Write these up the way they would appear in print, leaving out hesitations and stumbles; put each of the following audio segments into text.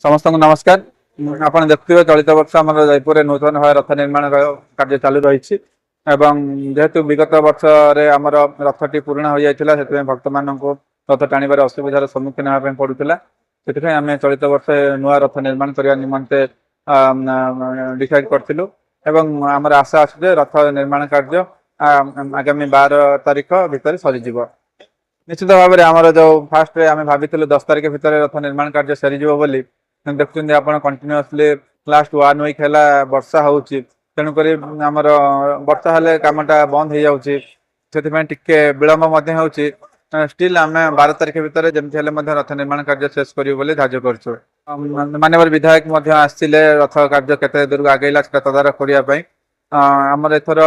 समस्त को नमस्कार। आपण देखुवे चलित वर्ष आम जयपुर नूतन भाव रथ निर्माण कार्य चालू रही जेहेतु विगत वर्ष आम रथटी पूर्ण हो जाता से भक्त मान रथ टाणिबार असुविधार सम्मुखीन होगा पड़ूला से आम चलित वर्ष नुआ रथ निर्माण करने निमंते डिसाइड करूँ आमर आशा अच्छे रथ निर्माण कार्य आगामी 12 तारीख भितर सरीज निश्चित भाव में आमर जो फास्ट आम भाई 10 तारीख भितर रथ निर्माण कार्य सरीज बोली देखुं आप कंटिन्यूअसली लास्ट 1 वीक है वर्षा हो तेणुक आमर वर्षा हेले कामटा बंद हो जाए विलंब हो स्टिल आम 12 तारीख भितर जमी रथ निर्माण कार्य शेष करूँ धार्य करूँ। माननीय विधायक आसते रथ कार्य केते दूर आगेला तदारख करने आमर एथर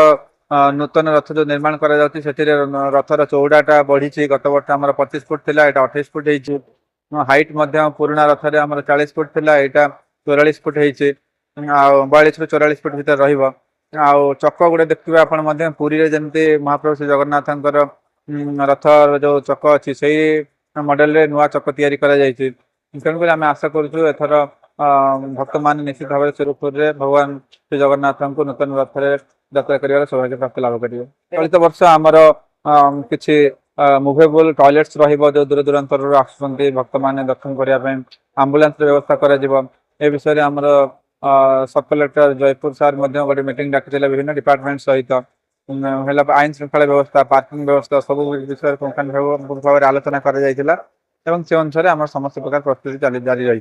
नूतन रथ जो निर्माण कर रथर चौड़ाटा बढ़ी गत वर्ष आम 25 फुट थी 28 फुट हो हाइट पुराणा रथ आम 40 फुट थी यहाँ 44 फुट हो 42 ରୁ 44 फुट भर रक गुड़े देखिए आपण पुरी रे जमती महाप्रभु श्री जगन्नाथ रथ जो चक अच्छी से मॉडल रे नुआ चक तैयारी करा जायछि तेणुक आम आशा करूँ एथर भक्त मान निश्चित भाव सुरपुर भगवान श्री जगन्नाथ को नूतन रथ यात्रा कर सौभाग्य प्राप्त लाभ करेंगे। चलित वर्ष आमर किसी मुवेबल टॉयलेट्स रहिबो जो दूर दूरांतर आसुचंती भक्त माने दर्शन करने आम्बुलांस व्यवस्था करा जिवो ए विषय आमर सब कलेक्टर जयपुर सार गोटे मीटिंग डाकी विभिन्न डिपार्टमेंट सहित आईन श्रृंखला व्यवस्था पार्किंग व्यवस्था सब विषय भाव में आलोचना कर से अनुसार आम समस्त प्रकार प्रस्तुति जारी रही।